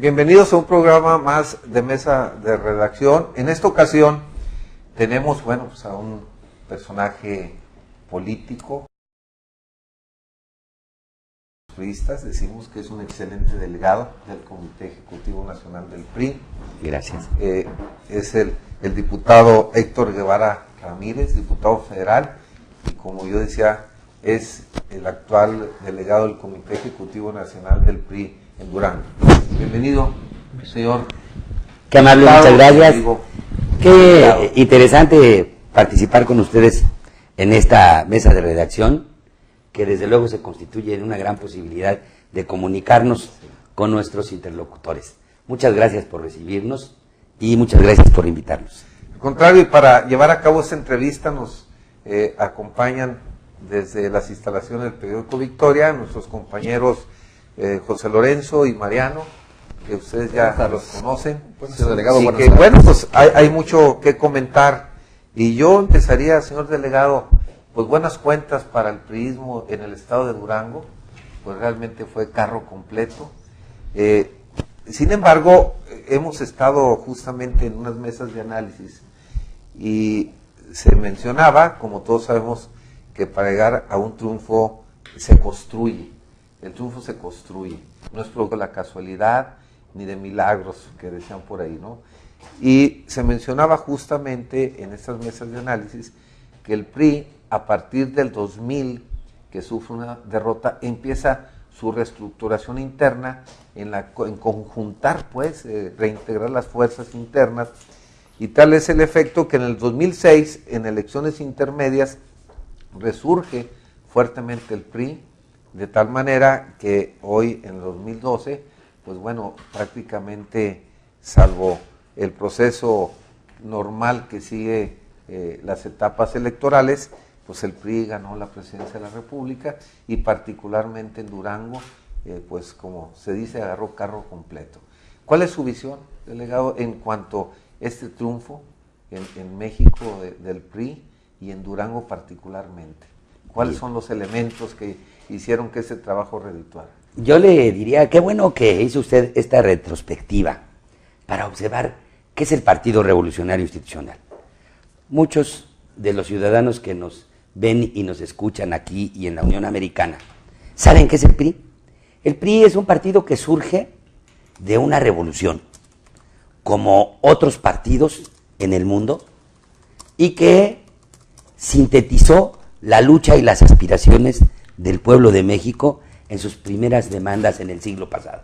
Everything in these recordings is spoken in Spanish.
Bienvenidos a un programa más de Mesa de Redacción. En esta ocasión tenemos, pues a un personaje político. Decimos que es un excelente delegado del Comité Ejecutivo Nacional del PRI. Gracias. Es el diputado Héctor Guevara Ramírez, diputado federal, y como yo decía, es el actual delegado del Comité Ejecutivo Nacional del PRI en Durango. Bienvenido, señor. Qué amable, muchas gracias. Qué interesante participar con ustedes en esta mesa de redacción, que desde luego se constituye en una gran posibilidad de comunicarnos con nuestros interlocutores. Muchas gracias por recibirnos y muchas gracias por invitarnos. Al contrario, y para llevar a cabo esta entrevista nos acompañan desde las instalaciones del periódico Victoria nuestros compañeros José Lorenzo y Mariano, que ustedes ya los conocen. Señor delegado, y que, pues hay mucho que comentar. Y yo empezaría, señor delegado, pues buenas cuentas para el priismo en el estado de Durango, pues realmente fue carro completo. Sin embargo, hemos estado justamente en unas mesas de análisis y se mencionaba, como todos sabemos, que para llegar a un triunfo se construye. El triunfo se construye, no es producto de la casualidad ni de milagros que decían por ahí, ¿no? Y se mencionaba justamente en estas mesas de análisis que el PRI, a partir del 2000, que sufre una derrota, empieza su reestructuración interna en conjuntar, pues, reintegrar las fuerzas internas, y tal es el efecto que en el 2006, en elecciones intermedias, resurge fuertemente el PRI, de tal manera que hoy, en el 2012, pues bueno, prácticamente, salvo el proceso normal que sigue las etapas electorales, pues el PRI ganó la presidencia de la República y particularmente en Durango, pues como se dice, agarró carro completo. ¿Cuál es su visión, delegado, en cuanto a este triunfo en México del PRI y en Durango particularmente? ¿Cuáles son los elementos que hicieron que ese trabajo redituara? Yo le diría, qué bueno que hizo usted esta retrospectiva para observar qué es el Partido Revolucionario Institucional. Muchos de los ciudadanos que nos ven y nos escuchan aquí y en la Unión Americana, ¿saben qué es el PRI? El PRI es un partido que surge de una revolución, como otros partidos en el mundo, y que sintetizó la lucha y las aspiraciones del pueblo de México en sus primeras demandas en el siglo pasado.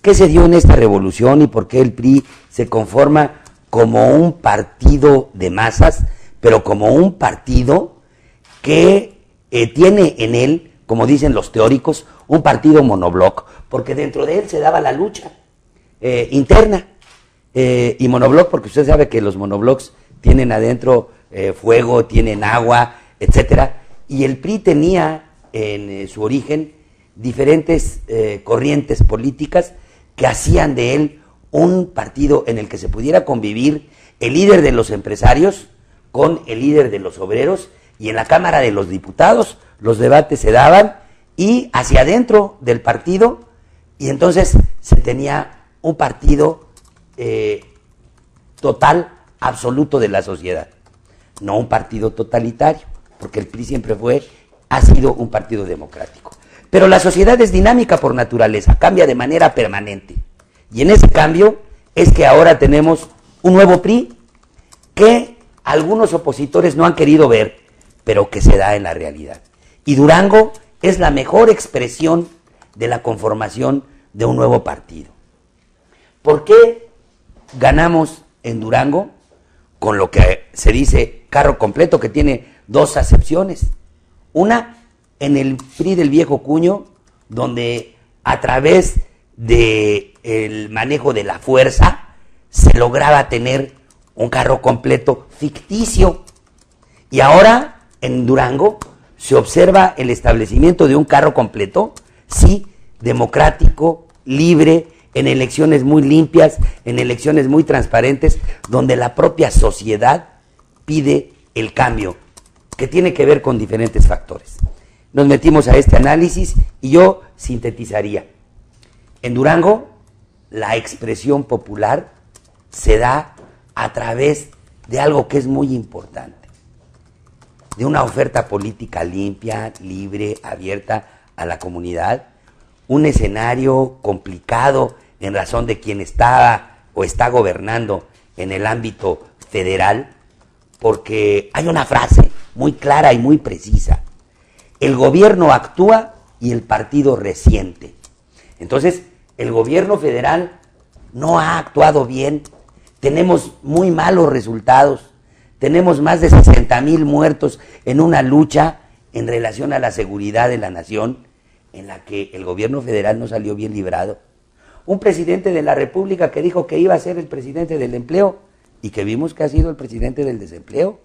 ¿Qué se dio en esta revolución y por qué el PRI se conforma como un partido de masas, pero como un partido que tiene en él, como dicen los teóricos, un partido monobloc, porque dentro de él se daba la lucha interna, y monobloc porque usted sabe que los monoblocs tienen adentro fuego, tienen agua, etcétera, y el PRI tenía en su origen diferentes corrientes políticas que hacían de él un partido en el que se pudiera convivir el líder de los empresarios con el líder de los obreros, y en la Cámara de los Diputados los debates se daban y hacia adentro del partido, y entonces se tenía un partido total, absoluto de la sociedad, no un partido totalitario, porque el PRI siempre ha sido un partido democrático. Pero la sociedad es dinámica por naturaleza, cambia de manera permanente. Y en ese cambio es que ahora tenemos un nuevo PRI que algunos opositores no han querido ver, pero que se da en la realidad. Y Durango es la mejor expresión de la conformación de un nuevo partido. ¿Por qué ganamos en Durango? Con lo que se dice carro completo, que tiene dos acepciones. Una, en el PRI del viejo cuño, donde a través del manejo de la fuerza se lograba tener un carro completo ficticio. Y ahora en Durango se observa el establecimiento de un carro completo, sí, democrático, libre, en elecciones muy limpias, en elecciones muy transparentes, donde la propia sociedad pide el cambio, que tiene que ver con diferentes factores. Nos metimos a este análisis y yo sintetizaría. En Durango, la expresión popular se da a través de algo que es muy importante, de una oferta política limpia, libre, abierta a la comunidad, un escenario complicado en razón de quien está o está gobernando en el ámbito federal, porque hay una frase muy clara y muy precisa: el gobierno actúa y el partido resiente. Entonces, el gobierno federal no ha actuado bien, tenemos muy malos resultados, tenemos más de 60,000 muertos en una lucha en relación a la seguridad de la nación, en la que el gobierno federal no salió bien librado. Un presidente de la República que dijo que iba a ser el presidente del empleo y que vimos que ha sido el presidente del desempleo.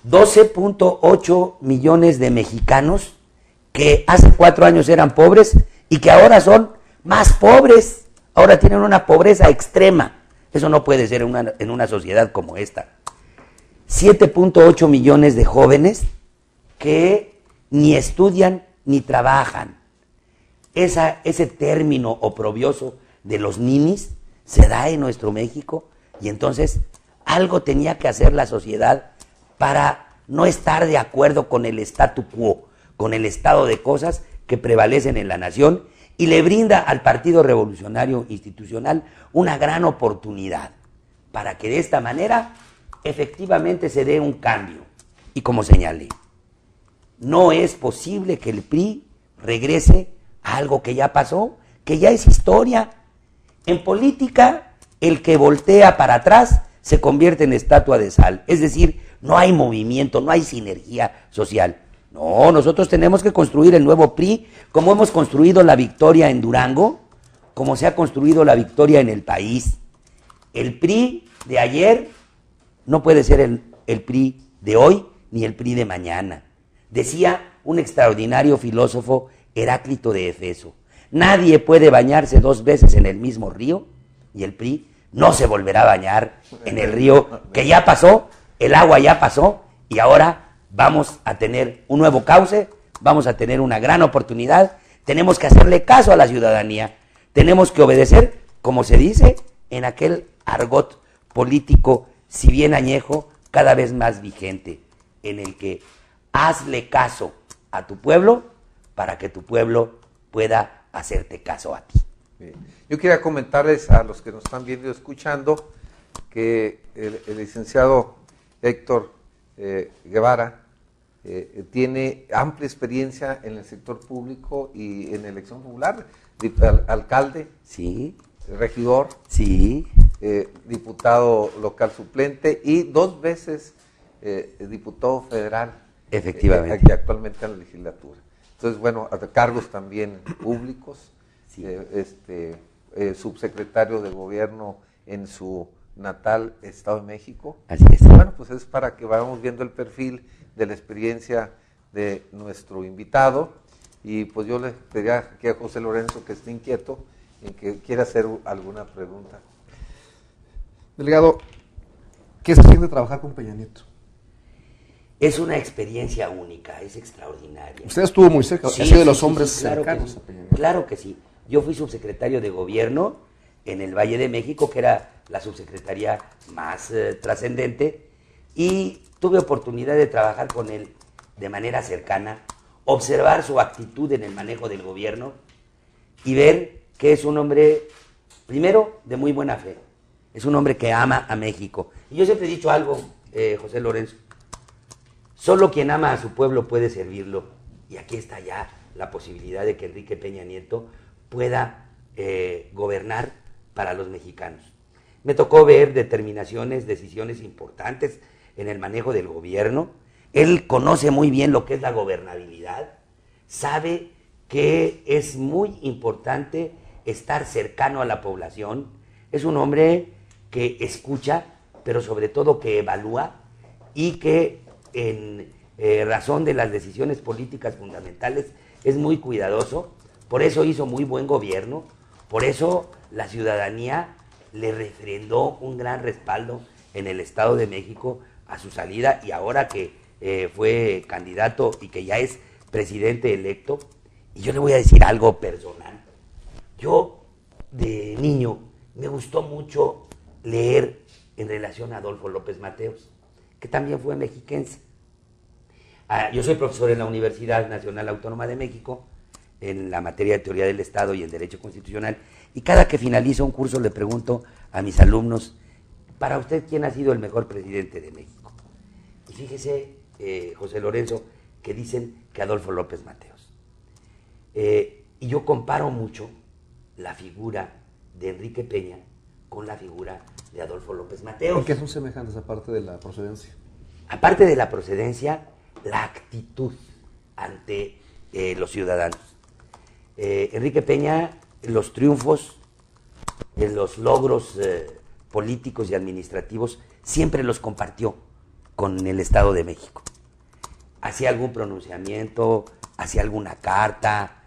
12.8 millones de mexicanos que hace 4 años eran pobres y que ahora son más pobres, ahora tienen una pobreza extrema. Eso no puede ser en una sociedad como esta. 7.8 millones de jóvenes que ni estudian ni trabajan. Ese término oprobioso de los ninis se da en nuestro México, y entonces algo tenía que hacer la sociedad para no estar de acuerdo con el statu quo, con el estado de cosas que prevalecen en la nación, y le brinda al Partido Revolucionario Institucional una gran oportunidad para que de esta manera efectivamente se dé un cambio. Y como señalé, no es posible que el PRI regrese a algo que ya pasó, que ya es historia. En política, el que voltea para atrás se convierte en estatua de sal, es decir, no hay movimiento, no hay sinergia social. No, nosotros tenemos que construir el nuevo PRI, como hemos construido la victoria en Durango, como se ha construido la victoria en el país. El PRI de ayer no puede ser el PRI de hoy ni el PRI de mañana. Decía un extraordinario filósofo, Heráclito de Efeso: nadie puede bañarse 2 veces en el mismo río, y el PRI no se volverá a bañar en el río que ya pasó, el agua ya pasó, y ahora vamos a tener un nuevo cauce, vamos a tener una gran oportunidad. Tenemos que hacerle caso a la ciudadanía, tenemos que obedecer, como se dice en aquel argot político, si bien añejo, cada vez más vigente, en el que hazle caso a tu pueblo para que tu pueblo pueda hacerte caso a ti. Bien. Yo quería comentarles a los que nos están viendo y escuchando que el licenciado Héctor Guevara tiene amplia experiencia en el sector público y en elección popular, alcalde, sí, regidor, sí, diputado local suplente y 2 veces diputado federal, efectivamente, aquí actualmente en la legislatura. Entonces, bueno, a cargos también públicos, sí. Subsecretario de Gobierno en su natal Estado de México. Así es. Bueno, pues es para que vayamos viendo el perfil de la experiencia de nuestro invitado, y pues yo le pediría aquí a José Lorenzo, que esté inquieto en que quiera hacer alguna pregunta. Delegado, ¿qué se siente trabajar con Peña Nieto? Es una experiencia única, es extraordinaria. Usted estuvo muy cerca, Sí, ha sido de sí, los sí, hombres sí, claro cercanos que a Peña sí. Nieto. Claro que sí. Yo fui subsecretario de Gobierno en el Valle de México, que era la subsecretaría más trascendente, y tuve oportunidad de trabajar con él de manera cercana, observar su actitud en el manejo del gobierno y ver que es un hombre, primero, de muy buena fe. Es un hombre que ama a México. Y yo siempre he dicho algo, José Lorenzo: solo quien ama a su pueblo puede servirlo. Y aquí está ya la posibilidad de que Enrique Peña Nieto pueda gobernar para los mexicanos. Me tocó ver determinaciones, decisiones importantes en el manejo del gobierno. Él conoce muy bien lo que es la gobernabilidad, sabe que es muy importante estar cercano a la población. Es un hombre que escucha, pero sobre todo que evalúa, y que en razón de las decisiones políticas fundamentales es muy cuidadoso. Por eso hizo muy buen gobierno, por eso la ciudadanía le refrendó un gran respaldo en el Estado de México a su salida, y ahora que fue candidato y que ya es presidente electo. Y yo le voy a decir algo personal. Yo de niño me gustó mucho leer en relación a Adolfo López Mateos, que también fue mexiquense. Yo soy profesor en la Universidad Nacional Autónoma de México, en la materia de Teoría del Estado y en Derecho Constitucional, y cada que finalizo un curso le pregunto a mis alumnos, para usted, ¿quién ha sido el mejor presidente de México? Y fíjese, José Lorenzo, que dicen que Adolfo López Mateos. Y yo comparo mucho la figura de Enrique Peña con la figura de Adolfo López Mateos. ¿En qué son semejantes aparte de la procedencia? Aparte de la procedencia, la actitud ante los ciudadanos. Enrique Peña, los triunfos, los logros políticos y administrativos, siempre los compartió con el Estado de México. Hacía algún pronunciamiento, hacía alguna carta,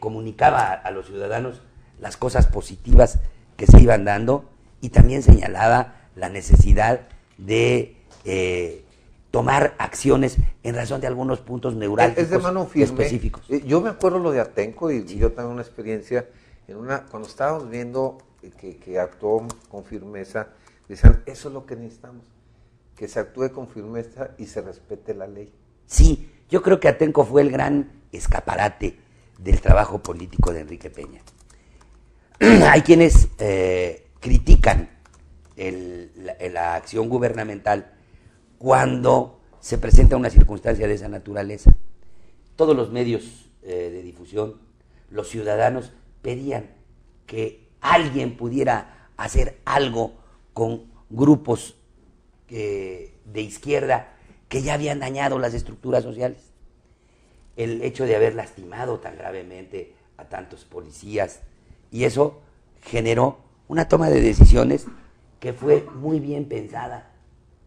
comunicaba a los ciudadanos las cosas positivas que se iban dando y también señalaba la necesidad de tomar acciones en razón de algunos puntos neurálgicos es de mano firme, específicos. Yo me acuerdo lo de Atenco y yo tengo una experiencia, cuando estábamos viendo que actuó con firmeza, decían, eso es lo que necesitamos, que se actúe con firmeza y se respete la ley. Sí, yo creo que Atenco fue el gran escaparate del trabajo político de Enrique Peña. Hay quienes critican la acción gubernamental cuando se presenta una circunstancia de esa naturaleza. Todos los medios de difusión, los ciudadanos pedían que alguien pudiera hacer algo con grupos de izquierda que ya habían dañado las estructuras sociales. El hecho de haber lastimado tan gravemente a tantos policías, y eso generó una toma de decisiones que fue muy bien pensada,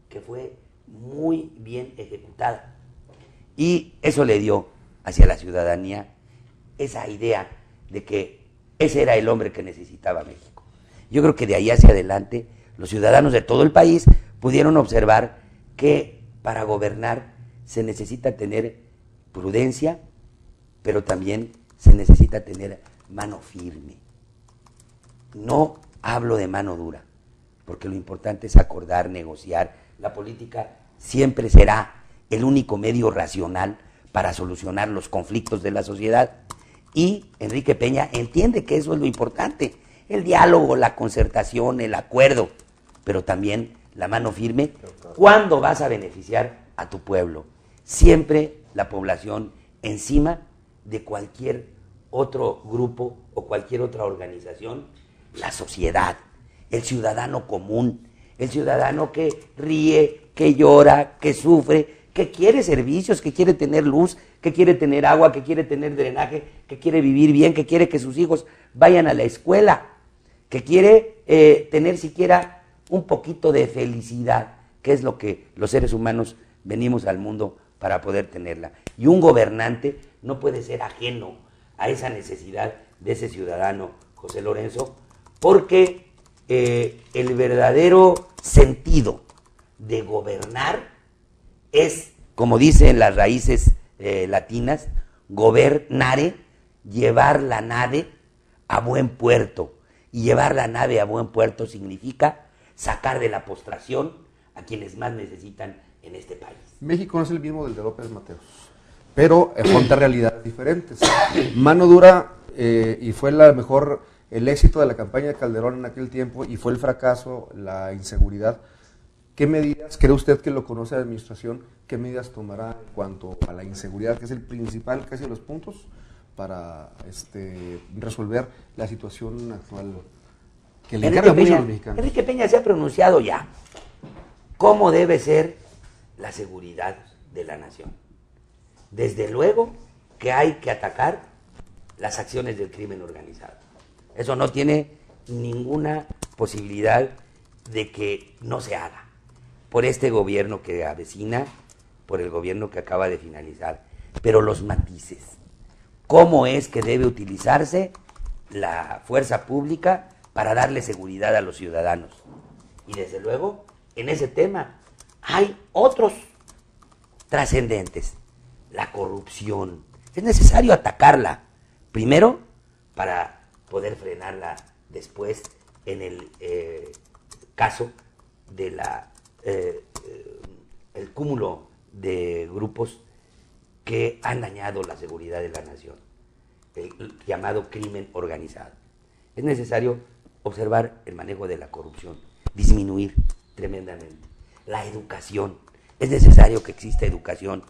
que fue muy bien ejecutada. Y eso le dio hacia la ciudadanía esa idea de que ese era el hombre que necesitaba México. Yo creo que de ahí hacia adelante los ciudadanos de todo el país pudieron observar que para gobernar se necesita tener prudencia, pero también se necesita tener mano firme. No hablo de mano dura, porque lo importante es acordar, negociar. La política siempre será el único medio racional para solucionar los conflictos de la sociedad. Y Enrique Peña entiende que eso es lo importante, el diálogo, la concertación, el acuerdo, pero también la mano firme. ¿Cuándo vas a beneficiar a tu pueblo? Siempre la población encima de cualquier otro grupo o cualquier otra organización. La sociedad, el ciudadano común, el ciudadano que ríe, que llora, que sufre, que quiere servicios, que quiere tener luz, que quiere tener agua, que quiere tener drenaje, que quiere vivir bien, que quiere que sus hijos vayan a la escuela, que quiere tener siquiera un poquito de felicidad, que es lo que los seres humanos venimos al mundo para poder tenerla. Y un gobernante no puede ser ajeno a esa necesidad de ese ciudadano, José Lorenzo, porque el verdadero sentido de gobernar es, como dicen las raíces latinas, gobernare, llevar la nave a buen puerto. Y llevar la nave a buen puerto significa sacar de la postración a quienes más necesitan en este país. México no es el mismo del de López Mateos, pero afronta realidades diferentes. Mano dura, y fue el éxito de la campaña de Calderón en aquel tiempo, y fue el fracaso, la inseguridad. ¿Qué medidas cree usted, que lo conoce la administración, qué medidas tomará en cuanto a la inseguridad, que es el principal, casi de los puntos, para resolver la situación actual que le encarga mucho a los mexicanos? Enrique Peña se ha pronunciado ya cómo debe ser la seguridad de la nación. Desde luego que hay que atacar las acciones del crimen organizado. Eso no tiene ninguna posibilidad de que no se haga por este gobierno que avecina, por el gobierno que acaba de finalizar. Pero los matices, ¿cómo es que debe utilizarse la fuerza pública para darle seguridad a los ciudadanos? Y desde luego, en ese tema hay otros trascendentes. La corrupción. Es necesario atacarla. Primero, para poder frenar después en el caso de el cúmulo de grupos que han dañado la seguridad de la nación, el llamado crimen organizado. Es necesario observar el manejo de la corrupción, disminuir tremendamente. La educación, es necesario que exista educación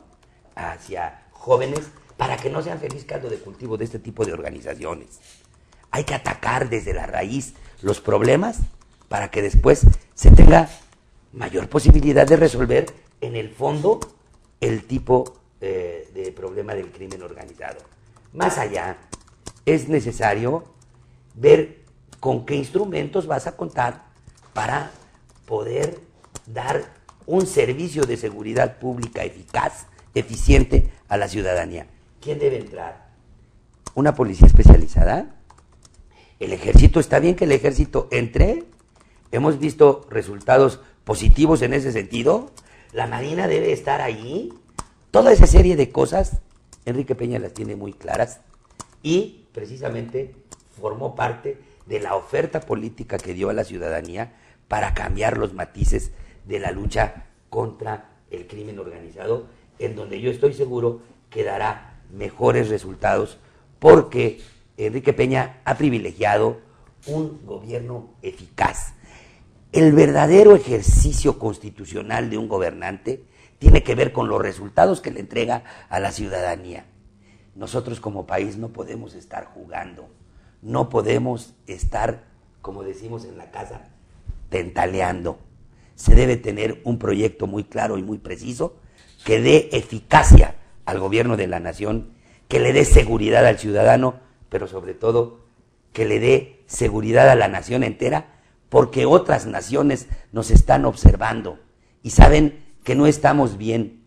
hacia jóvenes para que no sean feliz caldo de cultivo de este tipo de organizaciones. Hay que atacar desde la raíz los problemas para que después se tenga mayor posibilidad de resolver en el fondo el tipo de problema del crimen organizado. Más allá, es necesario ver con qué instrumentos vas a contar para poder dar un servicio de seguridad pública eficaz, eficiente a la ciudadanía. ¿Quién debe entrar? ¿Una policía especializada? ¿El ejército? ¿Está bien que el ejército entre? ¿Hemos visto resultados positivos en ese sentido? ¿La Marina debe estar ahí? Toda esa serie de cosas, Enrique Peña las tiene muy claras y precisamente formó parte de la oferta política que dio a la ciudadanía para cambiar los matices de la lucha contra el crimen organizado, en donde yo estoy seguro que dará mejores resultados, porque Enrique Peña ha privilegiado un gobierno eficaz. El verdadero ejercicio constitucional de un gobernante tiene que ver con los resultados que le entrega a la ciudadanía. Nosotros como país no podemos estar jugando, no podemos estar, como decimos en la casa, tentaleando. Se debe tener un proyecto muy claro y muy preciso que dé eficacia al gobierno de la nación, que le dé seguridad al ciudadano, pero sobre todo que le dé seguridad a la nación entera, porque otras naciones nos están observando y saben que no estamos bien.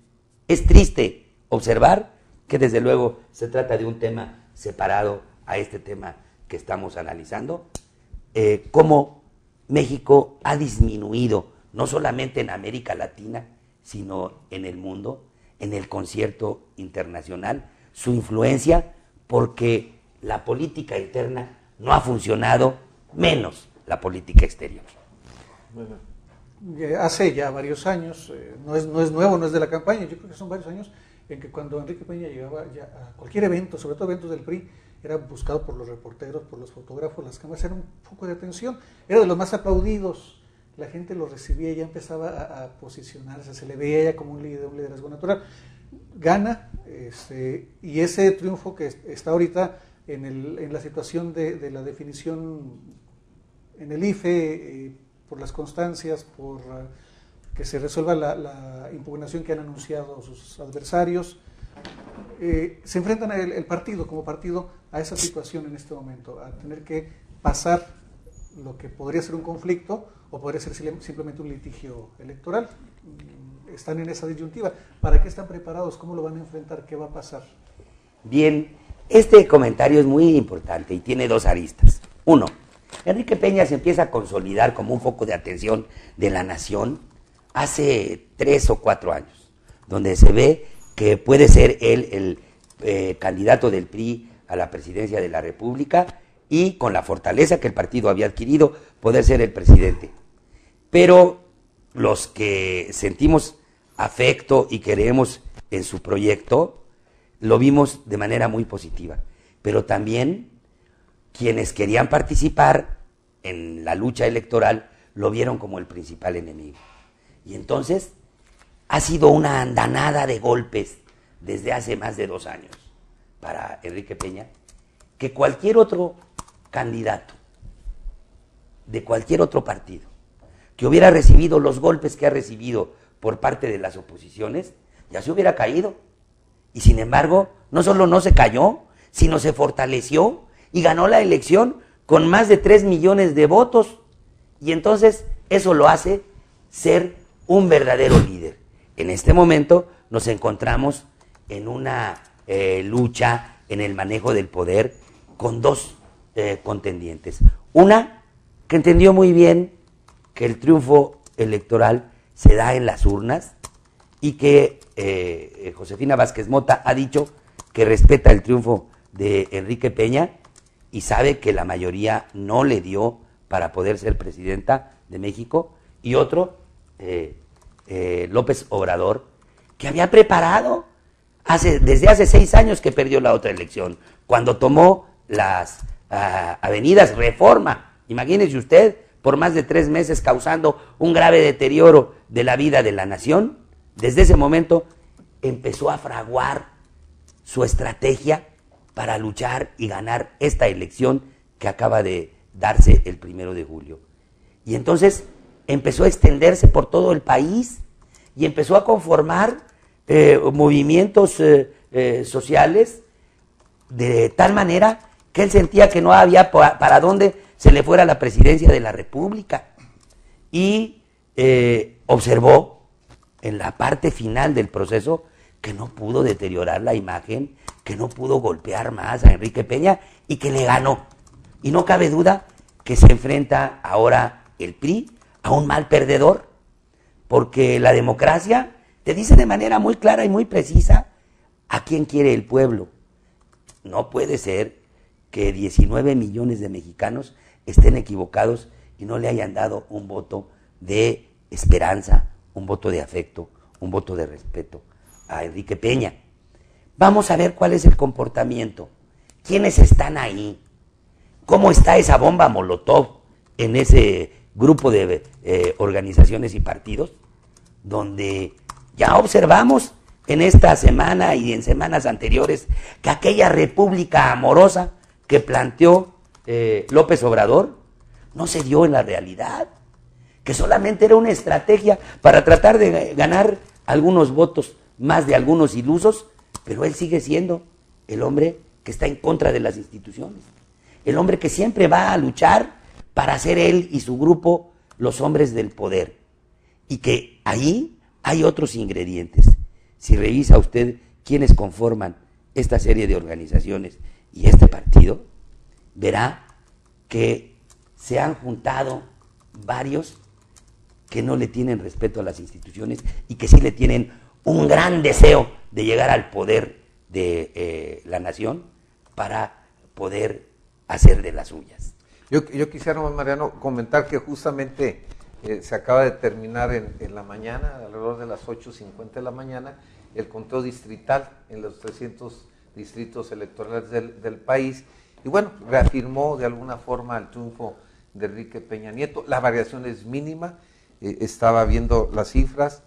Es triste observar que desde luego se trata de un tema separado a este tema que estamos analizando, cómo México ha disminuido, no solamente en América Latina, sino en el mundo, en el concierto internacional, su influencia, porque la política interna no ha funcionado, menos la política exterior. Bueno, hace ya varios años, no es nuevo, no es de la campaña, yo creo que son varios años en que cuando Enrique Peña llegaba ya a cualquier evento, sobre todo eventos del PRI, era buscado por los reporteros, por los fotógrafos, las cámaras, era un foco de atención, era de los más aplaudidos, la gente lo recibía, ya empezaba a posicionarse, se le veía ya como un liderazgo natural. Gana, y ese triunfo que está ahorita en la situación de la definición en el IFE, por las constancias, por que se resuelva la impugnación que han anunciado sus adversarios, se enfrentan el partido, como partido, a esa situación en este momento, a tener que pasar lo que podría ser un conflicto o podría ser simplemente un litigio electoral. Están en esa disyuntiva. ¿Para qué están preparados? ¿Cómo lo van a enfrentar? ¿Qué va a pasar? Bien, este comentario es muy importante y tiene dos aristas. Uno, Enrique Peña se empieza a consolidar como un foco de atención de la nación hace 3 o 4 años, donde se ve que puede ser él el candidato del PRI a la presidencia de la República y con la fortaleza que el partido había adquirido, poder ser el presidente. Pero los que sentimos afecto y creemos en su proyecto, lo vimos de manera muy positiva. Pero también quienes querían participar en la lucha electoral lo vieron como el principal enemigo. Y entonces ha sido una andanada de golpes desde hace más de 2 años para Enrique Peña, que cualquier otro candidato de cualquier otro partido que hubiera recibido los golpes que ha recibido por parte de las oposiciones, ya se hubiera caído. Y sin embargo, no solo no se cayó, sino se fortaleció y ganó la elección con más de 3 millones de votos. Y entonces eso lo hace ser un verdadero líder. En este momento nos encontramos en una lucha en el manejo del poder con 2 contendientes. Una que entendió muy bien que el triunfo electoral se da en las urnas y que Josefina Vázquez Mota ha dicho que respeta el triunfo de Enrique Peña y sabe que la mayoría no le dio para poder ser presidenta de México, y otro, López Obrador, que había preparado desde hace 6 años que perdió la otra elección, cuando tomó las avenidas Reforma. Imagínese usted, por más de 3 meses causando un grave deterioro de la vida de la nación. Desde ese momento empezó a fraguar su estrategia para luchar y ganar esta elección que acaba de darse el 1 de julio. Y entonces empezó a extenderse por todo el país y empezó a conformar movimientos sociales de tal manera que él sentía que no había para dónde se le fuera la presidencia de la República. Y observó en la parte final del proceso que no pudo deteriorar la imagen, que no pudo golpear más a Enrique Peña y que le ganó. Y no cabe duda que se enfrenta ahora el PRI a un mal perdedor, porque la democracia te dice de manera muy clara y muy precisa a quién quiere el pueblo. No puede ser que 19 millones de mexicanos estén equivocados y no le hayan dado un voto de esperanza, un voto de afecto, un voto de respeto a Enrique Peña. Vamos a ver cuál es el comportamiento, quiénes están ahí, cómo está esa bomba Molotov en ese grupo de organizaciones y partidos, donde ya observamos en esta semana y en semanas anteriores que aquella república amorosa que planteó López Obrador no se dio en la realidad, que solamente era una estrategia para tratar de ganar algunos votos más de algunos ilusos, pero él sigue siendo el hombre que está en contra de las instituciones, el hombre que siempre va a luchar para ser él y su grupo los hombres del poder, y que ahí hay otros ingredientes. Si revisa usted quiénes conforman esta serie de organizaciones y este partido, verá que se han juntado varios que no le tienen respeto a las instituciones y que sí le tienen un gran deseo de llegar al poder de la nación para poder hacer de las suyas. Yo quisiera, Mariano, comentar que justamente se acaba de terminar en la mañana, alrededor de las 8:50 de la mañana, el conteo distrital en los 300 distritos electorales del país, y bueno, reafirmó de alguna forma el triunfo de Enrique Peña Nieto. La variación es mínima, estaba viendo las cifras,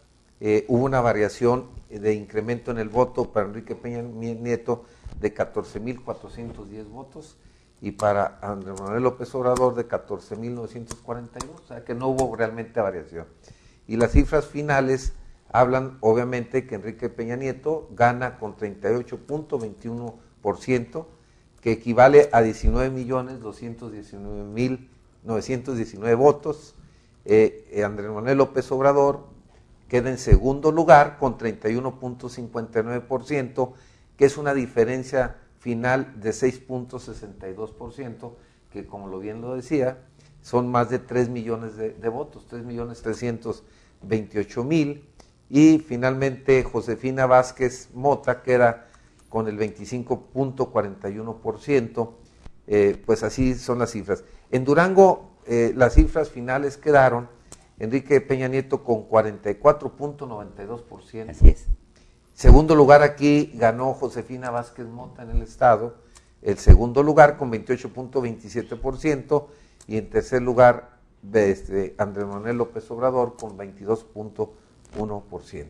hubo una variación de incremento en el voto para Enrique Peña Nieto de 14,410 votos, y para Andrés Manuel López Obrador de 14,942, o sea que no hubo realmente variación. Y las cifras finales hablan obviamente que Enrique Peña Nieto gana con 38.21%, que equivale a 19,219,919 votos. Andrés Manuel López Obrador queda en segundo lugar con 31.59%, que es una diferencia final de 6.62%, que como bien lo decía, son más de 3 millones de votos, 3,328,000, y finalmente Josefina Vázquez Mota queda con el 25.41%, pues así son las cifras. En Durango las cifras finales quedaron Enrique Peña Nieto con 44.92%. Así es. Segundo lugar aquí ganó Josefina Vázquez Mota en el estado, el segundo lugar con 28.27%, y en tercer lugar Andrés Manuel López Obrador con 22.1%.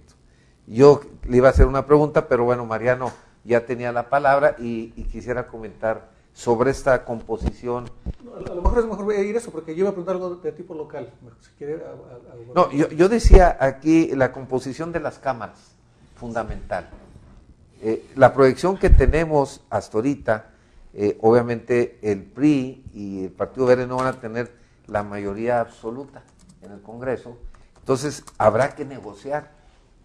Yo le iba a hacer una pregunta, pero bueno, Mariano ya tenía la palabra y quisiera comentar sobre esta composición. No, a lo mejor es mejor ir eso, porque yo iba a preguntar algo de tipo local. Si quiere, algo. No, yo decía aquí la composición de las cámaras, fundamental. La proyección que tenemos hasta ahorita, obviamente el PRI y el Partido Verde no van a tener la mayoría absoluta en el Congreso, entonces habrá que negociar,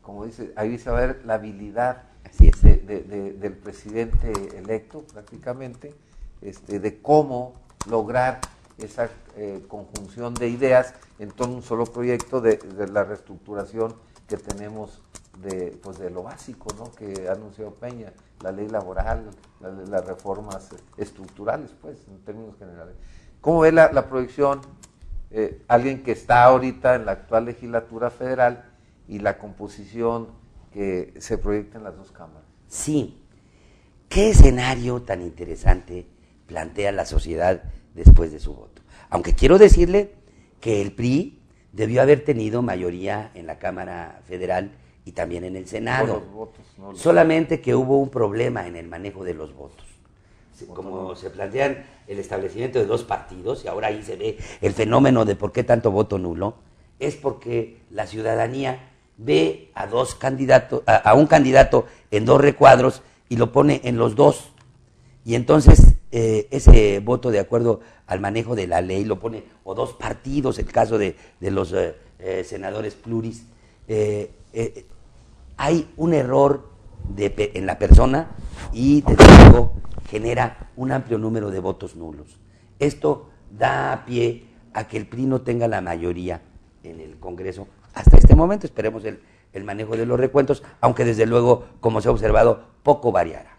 como dice, ahí se va a ver la habilidad del presidente electo prácticamente, de cómo lograr esa conjunción de ideas en torno a un solo proyecto de la reestructuración que tenemos de lo básico, ¿no?, que ha anunciado Peña, la ley laboral, las reformas estructurales, pues, en términos generales. ¿Cómo ve la proyección? Alguien que está ahorita en la actual legislatura federal y la composición que se proyecta en las dos cámaras. Sí. ¿Qué escenario tan interesante plantea la sociedad después de su voto? Aunque quiero decirle que el PRI debió haber tenido mayoría en la Cámara Federal y también en el Senado. Los votos, no los... Solamente que hubo un problema en el manejo de los votos. Como se plantean el establecimiento de dos partidos, y ahora ahí se ve el fenómeno de por qué tanto voto nulo, es porque la ciudadanía ve a dos candidatos, a un candidato en dos recuadros y lo pone en los dos. Y entonces ese voto de acuerdo al manejo de la ley lo pone, o dos partidos, el caso de los senadores pluris, hay un error en la persona y desde luego genera un amplio número de votos nulos. Esto da pie a que el PRI no tenga la mayoría en el Congreso hasta este momento. Esperemos el manejo de los recuentos, aunque desde luego, como se ha observado, poco variará.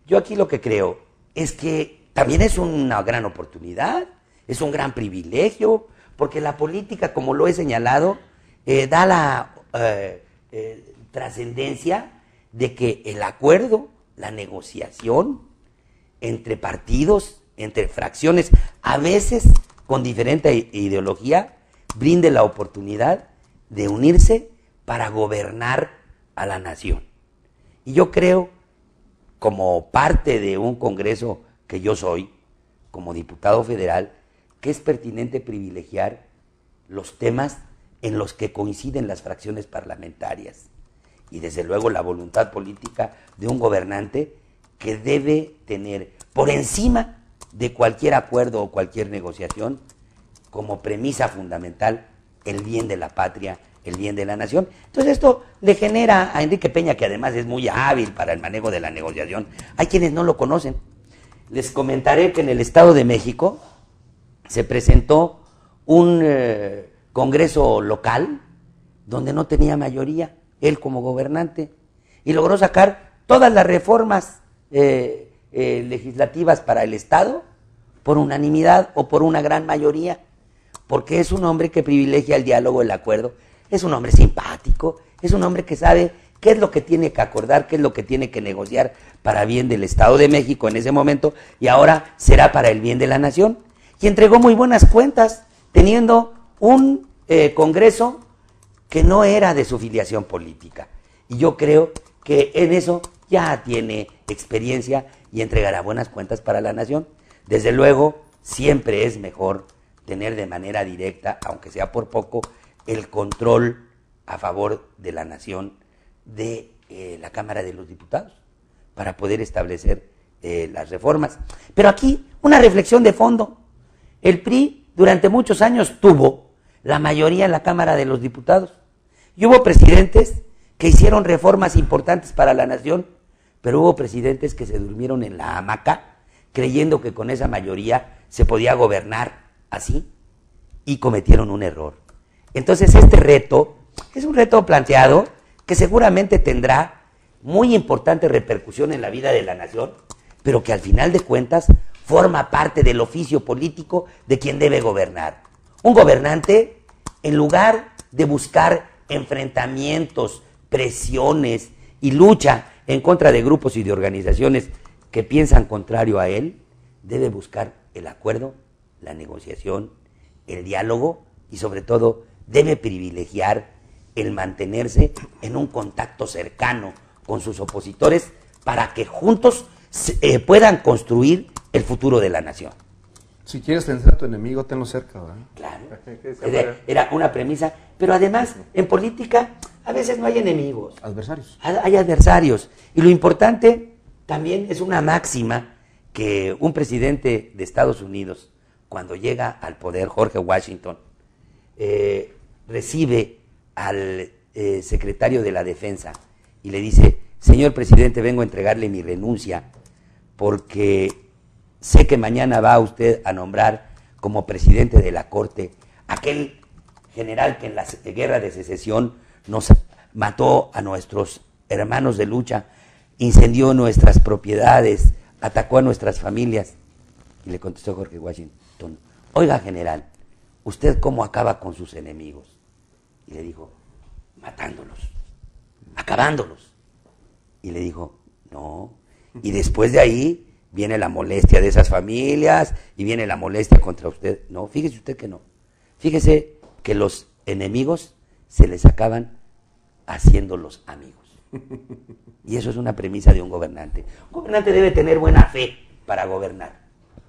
Yo aquí lo que creo es que también es una gran oportunidad, es un gran privilegio, porque la política, como lo he señalado, da la trascendencia de que el acuerdo, la negociación entre partidos, entre fracciones, a veces con diferente ideología, brinde la oportunidad de unirse para gobernar a la nación. Y yo creo, como parte de un Congreso que yo soy, como diputado federal, que es pertinente privilegiar los temas en los que coinciden las fracciones parlamentarias y desde luego la voluntad política de un gobernante que debe tener por encima de cualquier acuerdo o cualquier negociación como premisa fundamental el bien de la patria, el bien de la nación. Entonces esto le genera a Enrique Peña, que además es muy hábil para el manejo de la negociación. Hay quienes no lo conocen. Les comentaré que en el Estado de México se presentó un congreso local donde no tenía mayoría, él como gobernante, y logró sacar todas las reformas legislativas para el Estado por unanimidad o por una gran mayoría, porque es un hombre que privilegia el diálogo, el acuerdo, es un hombre simpático, es un hombre que sabe qué es lo que tiene que acordar, qué es lo que tiene que negociar para bien del Estado de México en ese momento, y ahora será para el bien de la nación, y entregó muy buenas cuentas, teniendo un Congreso que no era de su filiación política. Y yo creo que en eso ya tiene experiencia y entregará buenas cuentas para la nación. Desde luego, siempre es mejor tener de manera directa, aunque sea por poco, el control a favor de la nación de la Cámara de los Diputados para poder establecer las reformas. Pero aquí, una reflexión de fondo. El PRI durante muchos años tuvo la mayoría en la Cámara de los Diputados. Y hubo presidentes que hicieron reformas importantes para la nación, pero hubo presidentes que se durmieron en la hamaca creyendo que con esa mayoría se podía gobernar así y cometieron un error. Entonces este reto es un reto planteado que seguramente tendrá muy importante repercusión en la vida de la nación, pero que al final de cuentas forma parte del oficio político de quien debe gobernar. Un gobernante, en lugar de buscar enfrentamientos, presiones y lucha en contra de grupos y de organizaciones que piensan contrario a él, debe buscar el acuerdo, la negociación, el diálogo y sobre todo debe privilegiar el mantenerse en un contacto cercano con sus opositores para que juntos puedan construir el futuro de la nación. Si quieres vencer a tu enemigo, tenlo cerca, ¿verdad? Claro, era una premisa, pero además en política a veces no hay enemigos. Adversarios. Hay adversarios. Y lo importante también es una máxima que un presidente de Estados Unidos, cuando llega al poder, George Washington, recibe al secretario de la Defensa y le dice: señor presidente, vengo a entregarle mi renuncia porque sé que mañana va usted a nombrar como presidente de la Corte aquel general que en la guerra de secesión nos mató a nuestros hermanos de lucha, incendió nuestras propiedades, atacó a nuestras familias. Y le contestó Jorge Washington, oiga general, ¿usted cómo acaba con sus enemigos? Y le dijo, matándolos, acabándolos. Y le dijo, no. Y después de ahí viene la molestia de esas familias y viene la molestia contra usted. No, fíjese usted que no. Fíjese que los enemigos se les acaban haciéndolos amigos. Y eso es una premisa de un gobernante. Un gobernante debe tener buena fe para gobernar.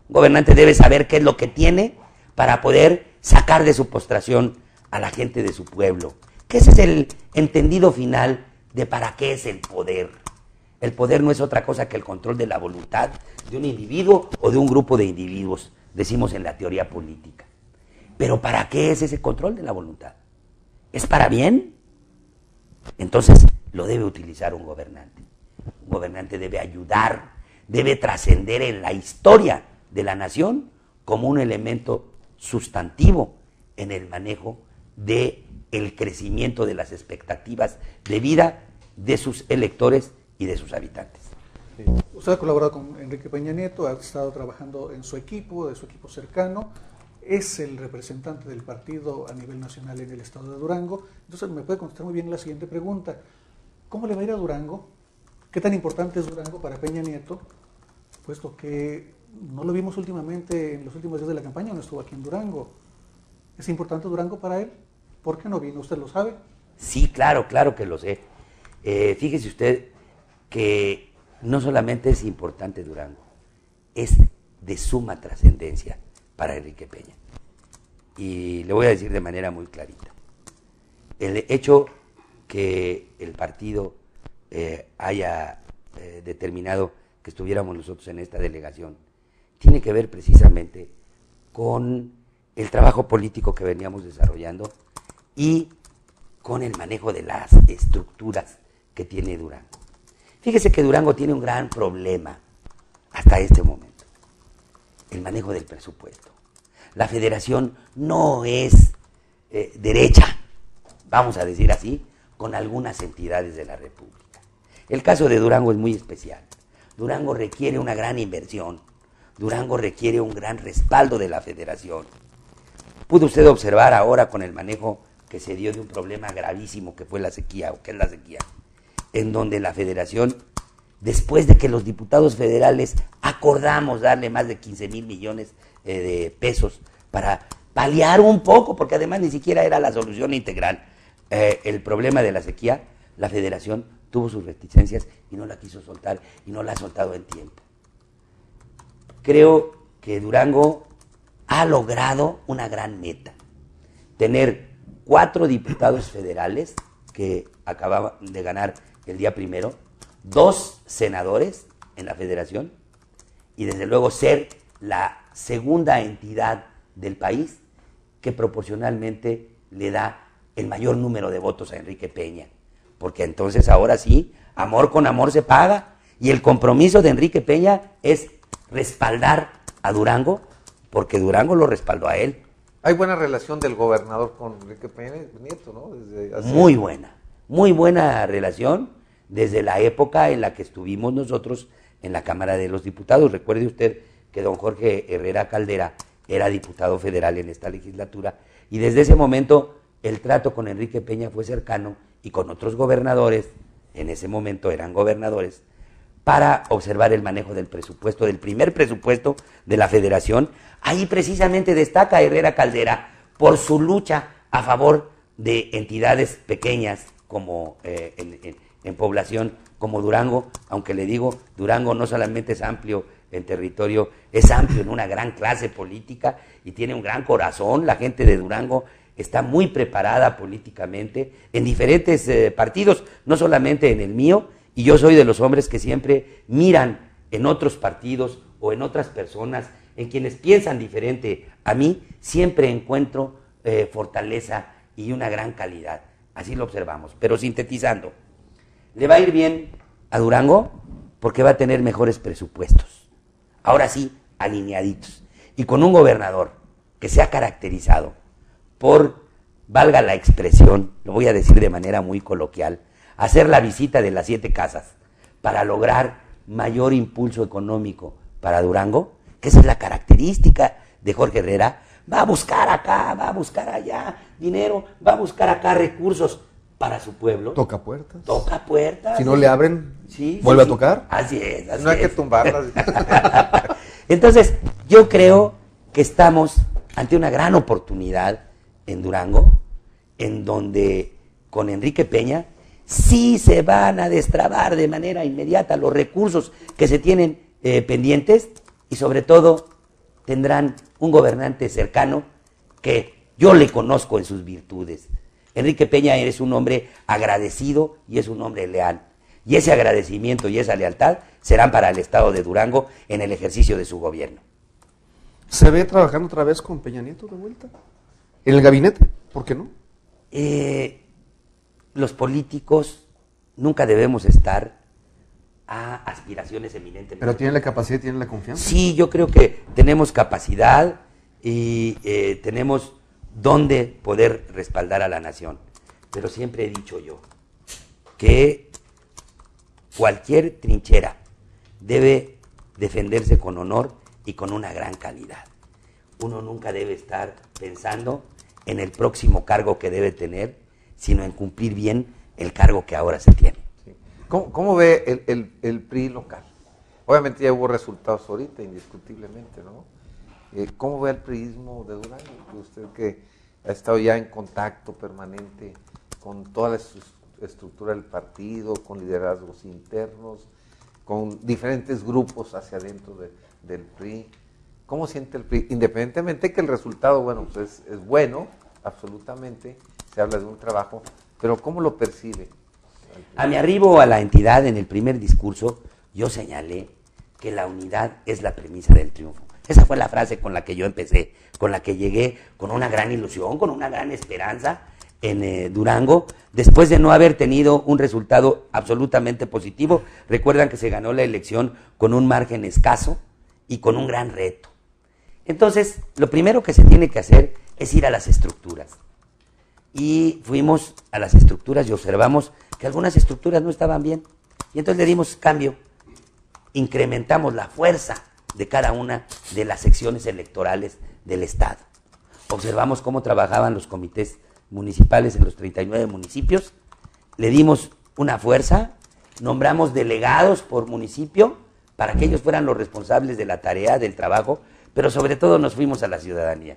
Un gobernante debe saber qué es lo que tiene para poder sacar de su postración a la gente de su pueblo. Que ese es el entendido final de para qué es el poder. El poder no es otra cosa que el control de la voluntad de un individuo o de un grupo de individuos, decimos en la teoría política. Pero ¿para qué es ese control de la voluntad? ¿Es para bien? Entonces lo debe utilizar un gobernante. Un gobernante debe ayudar, debe trascender en la historia de la nación como un elemento sustantivo en el manejo del crecimiento de las expectativas de vida de sus electores y de sus habitantes. Sí. Usted ha colaborado con Enrique Peña Nieto, ha estado trabajando en su equipo, de su equipo cercano, es el representante del partido a nivel nacional en el estado de Durango. Entonces me puede contestar muy bien la siguiente pregunta. ¿Cómo le va a ir a Durango? ¿Qué tan importante es Durango para Peña Nieto? Puesto que no lo vimos últimamente en los últimos días de la campaña, no estuvo aquí en Durango. ¿Es importante Durango para él? ¿Por qué no vino? ¿Usted lo sabe? Sí, claro que lo sé. Fíjese usted que no solamente es importante Durango, es de suma trascendencia para Enrique Peña. Y le voy a decir de manera muy clarita. El hecho que el partido haya determinado que estuviéramos nosotros en esta delegación tiene que ver precisamente con el trabajo político que veníamos desarrollando y con el manejo de las estructuras que tiene Durango. Fíjese que Durango tiene un gran problema hasta este momento, el manejo del presupuesto. La federación no es derecha, vamos a decir así, con algunas entidades de la República. El caso de Durango es muy especial. Durango requiere una gran inversión, Durango requiere un gran respaldo de la federación. Pudo usted observar ahora con el manejo que se dio de un problema gravísimo que fue la sequía, o que es la sequía, en donde la federación, después de que los diputados federales acordamos darle más de 15,000 millones de pesos para paliar un poco, porque además ni siquiera era la solución integral, el problema de la sequía, la federación tuvo sus reticencias y no la quiso soltar, y no la ha soltado en tiempo. Creo que Durango ha logrado una gran meta, tener 4 diputados federales que acababan de ganar el día primero, 2 senadores en la federación y desde luego ser la segunda entidad del país que proporcionalmente le da el mayor número de votos a Enrique Peña, porque entonces ahora sí, amor con amor se paga, y el compromiso de Enrique Peña es respaldar a Durango, porque Durango lo respaldó a él. Hay buena relación del gobernador con Enrique Peña Nieto, ¿no? Desde hace... Muy buena relación desde la época en la que estuvimos nosotros en la Cámara de los Diputados. Recuerde usted que don Jorge Herrera Caldera era diputado federal en esta legislatura, y desde ese momento el trato con Enrique Peña fue cercano, y con otros gobernadores, en ese momento eran gobernadores, para observar el manejo del presupuesto, del primer presupuesto de la federación. Ahí precisamente destaca Herrera Caldera por su lucha a favor de entidades pequeñas como en población como Durango, aunque le digo, Durango no solamente es amplio en territorio, es amplio en una gran clase política y tiene un gran corazón. La gente de Durango está muy preparada políticamente en diferentes partidos, no solamente en el mío, y yo soy de los hombres que siempre miran en otros partidos o en otras personas, en quienes piensan diferente a mí, siempre encuentro fortaleza y una gran calidad. Así lo observamos. Pero sintetizando, le va a ir bien a Durango porque va a tener mejores presupuestos. Ahora sí, alineaditos. Y con un gobernador que se ha caracterizado por valga la expresión, lo voy a decir de manera muy coloquial, hacer la visita de las 7 casas para lograr mayor impulso económico para Durango, que esa es la característica de Jorge Herrera, va a buscar acá, va a buscar allá dinero, va a buscar acá recursos para su pueblo. Toca puertas. Toca puertas. Si no le abren, sí, vuelve sí, a tocar. Así es. Así No hay es. que tumbarlas. Entonces, yo creo que estamos ante una gran oportunidad en Durango, en donde con Enrique Peña sí se van a destrabar de manera inmediata los recursos que se tienen pendientes y sobre todo tendrán un gobernante cercano que yo le conozco en sus virtudes. Enrique Peña es un hombre agradecido y es un hombre leal. Y ese agradecimiento y esa lealtad serán para el estado de Durango en el ejercicio de su gobierno. ¿Se ve trabajando otra vez con Peña Nieto de vuelta? ¿En el gabinete? ¿Por qué no? Los políticos nunca debemos estar a aspiraciones eminentemente. Pero tiene la capacidad y tiene la confianza. Sí, yo creo que tenemos capacidad y tenemos dónde poder respaldar a la nación. Pero siempre he dicho yo que cualquier trinchera debe defenderse con honor y con una gran calidad. Uno nunca debe estar pensando en el próximo cargo que debe tener, sino en cumplir bien el cargo que ahora se tiene. Sí. ¿Cómo ve el PRI local? Obviamente ya hubo resultados ahorita, indiscutiblemente, ¿no? ¿Cómo ve el priismo de Durango? Usted que ha estado ya en contacto permanente con toda la estructura del partido, con liderazgos internos, con diferentes grupos hacia adentro del PRI. ¿Cómo siente el PRI? Independientemente que el resultado, bueno, pues es bueno, absolutamente, se habla de un trabajo, pero ¿cómo lo percibe? A mi arribo a la entidad, en el primer discurso, yo señalé que la unidad es la premisa del triunfo. Esa fue la frase con la que yo empecé, con la que llegué con una gran ilusión, con una gran esperanza en Durango, después de no haber tenido un resultado absolutamente positivo. Recuerdan que se ganó la elección con un margen escaso y con un gran reto. Entonces, lo primero que se tiene que hacer es ir a las estructuras. Y fuimos a las estructuras y observamos que algunas estructuras no estaban bien. Y entonces le dimos cambio. Incrementamos la fuerza de cada una de las secciones electorales del Estado. Observamos cómo trabajaban los comités municipales en los 39 municipios. Le dimos una fuerza, nombramos delegados por municipio para que ellos fueran los responsables de la tarea, del trabajo, pero sobre todo nos fuimos a la ciudadanía.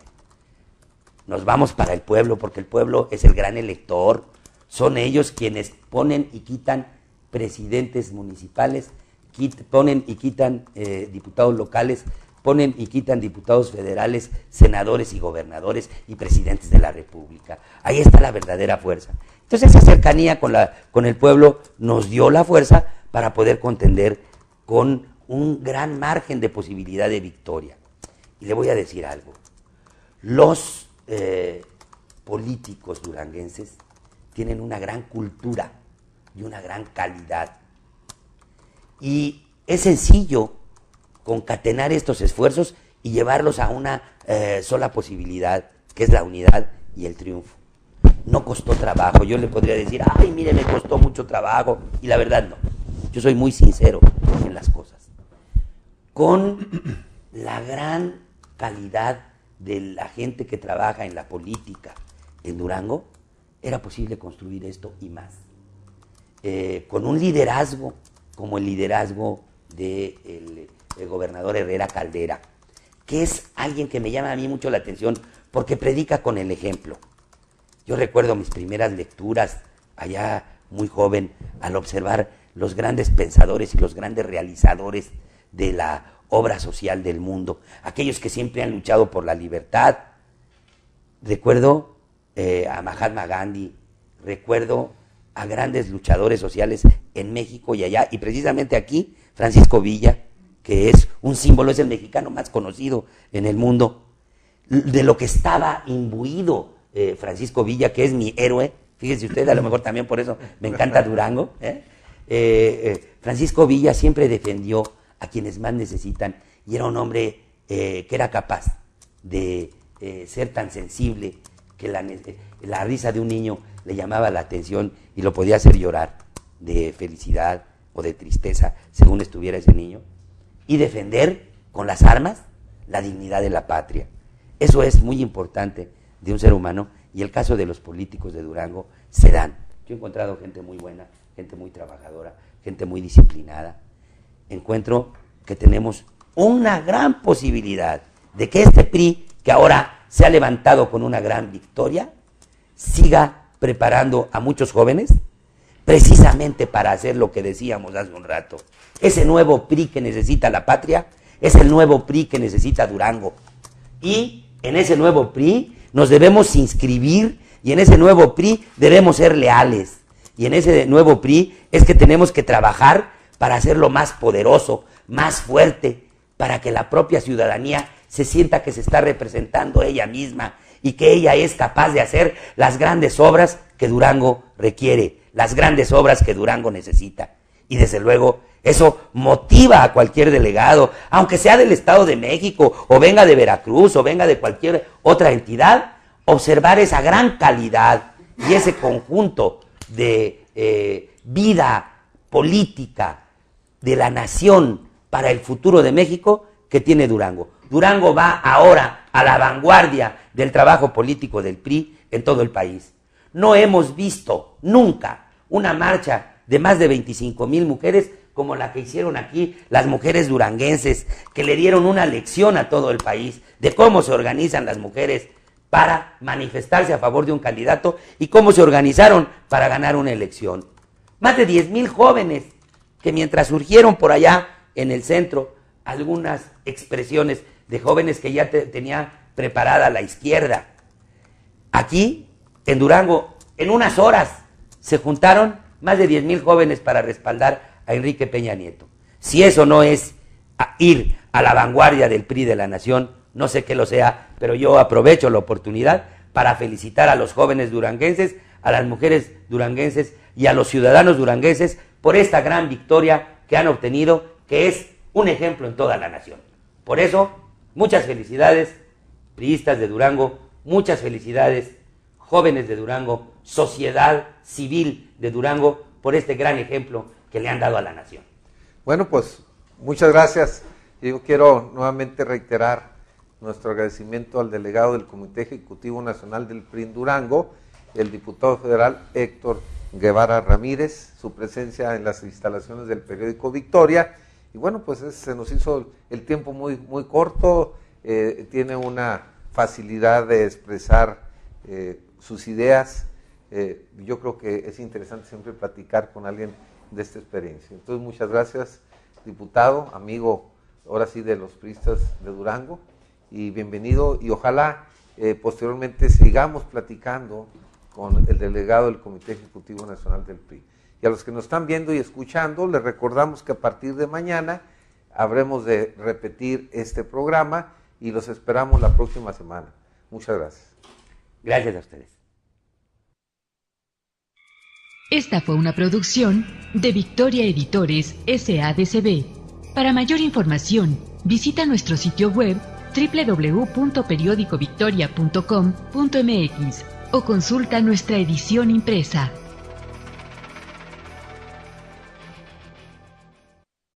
Nos vamos para el pueblo, porque el pueblo es el gran elector. Son ellos quienes ponen y quitan presidentes municipales, ponen y quitan diputados locales, ponen y quitan diputados federales, senadores y gobernadores y presidentes de la República. Ahí está la verdadera fuerza. Entonces esa cercanía con el pueblo nos dio la fuerza para poder contender con un gran margen de posibilidad de victoria. Y le voy a decir algo. Los políticos duranguenses tienen una gran cultura y una gran calidad. Y es sencillo concatenar estos esfuerzos y llevarlos a una sola posibilidad, que es la unidad y el triunfo. No costó trabajo. Yo le podría decir, ay, mire, me costó mucho trabajo. Y la verdad no. Yo soy muy sincero en las cosas. Con la gran calidad de la gente que trabaja en la política en Durango, era posible construir esto y más. Con un liderazgo como el liderazgo del gobernador Herrera Caldera, que es alguien que me llama a mí mucho la atención porque predica con el ejemplo. Yo recuerdo mis primeras lecturas allá muy joven al observar los grandes pensadores y los grandes realizadores de la obra social del mundo, aquellos que siempre han luchado por la libertad. Recuerdo a Mahatma Gandhi, recuerdo a grandes luchadores sociales en México y allá, y precisamente aquí, Francisco Villa, que es un símbolo, es el mexicano más conocido en el mundo, de lo que estaba imbuido Francisco Villa, que es mi héroe. Fíjese usted, a lo mejor también por eso me encanta Durango. Francisco Villa siempre defendió a quienes más necesitan y era un hombre que era capaz de ser tan sensible, que la risa de un niño le llamaba la atención y lo podía hacer llorar de felicidad o de tristeza, según estuviera ese niño, y defender con las armas la dignidad de la patria. Eso es muy importante de un ser humano, y el caso de los políticos de Durango se dan. Yo he encontrado gente muy buena, gente muy trabajadora, gente muy disciplinada. Encuentro que tenemos una gran posibilidad de que este PRI, que ahora se ha levantado con una gran victoria, siga preparando a muchos jóvenes precisamente para hacer lo que decíamos hace un rato. Ese nuevo PRI que necesita la patria es el nuevo PRI que necesita Durango. Y en ese nuevo PRI nos debemos inscribir, y en ese nuevo PRI debemos ser leales. Y en ese nuevo PRI es que tenemos que trabajar para hacerlo más poderoso, más fuerte, para que la propia ciudadanía se sienta que se está representando ella misma y que ella es capaz de hacer las grandes obras que Durango requiere, las grandes obras que Durango necesita. Y desde luego, eso motiva a cualquier delegado, aunque sea del Estado de México, o venga de Veracruz, o venga de cualquier otra entidad, observar esa gran calidad y ese conjunto de vida política de la nación para el futuro de México que tiene Durango. Durango va ahora a la vanguardia del trabajo político del PRI en todo el país. No hemos visto nunca una marcha de más de 25,000 mujeres como la que hicieron aquí las mujeres duranguenses, que le dieron una lección a todo el país de cómo se organizan las mujeres para manifestarse a favor de un candidato y cómo se organizaron para ganar una elección. Más de 10,000 jóvenes que mientras surgieron por allá en el centro algunas expresiones de jóvenes que ya tenía preparada la izquierda. Aquí, en Durango, en unas horas se juntaron más de 10,000 jóvenes para respaldar a Enrique Peña Nieto. Si eso no es ir a la vanguardia del PRI de la nación, no sé qué lo sea, pero yo aprovecho la oportunidad para felicitar a los jóvenes duranguenses, a las mujeres duranguenses y a los ciudadanos duranguenses por esta gran victoria que han obtenido, que es un ejemplo en toda la nación. Por eso, muchas felicidades, priistas de Durango, muchas felicidades, jóvenes de Durango, sociedad civil de Durango, por este gran ejemplo que le han dado a la nación. Bueno, pues muchas gracias. Yo quiero nuevamente reiterar nuestro agradecimiento al delegado del Comité Ejecutivo Nacional del PRI en Durango, el diputado federal Héctor Guevara Ramírez, su presencia en las instalaciones del periódico Victoria. Y bueno, pues se nos hizo el tiempo muy corto, tiene una facilidad de expresar sus ideas. Yo creo que es interesante siempre platicar con alguien de esta experiencia. Entonces, muchas gracias, diputado, amigo, ahora sí, de los priistas de Durango, y bienvenido, y ojalá posteriormente sigamos platicando con el delegado del Comité Ejecutivo Nacional del PRI. Y a los que nos están viendo y escuchando, les recordamos que a partir de mañana habremos de repetir este programa y los esperamos la próxima semana. Muchas gracias. Gracias a ustedes. Esta fue una producción de Victoria Editores S.A.D.C.B. Para mayor información, visita nuestro sitio web www.periodicovictoria.com.mx o consulta nuestra edición impresa.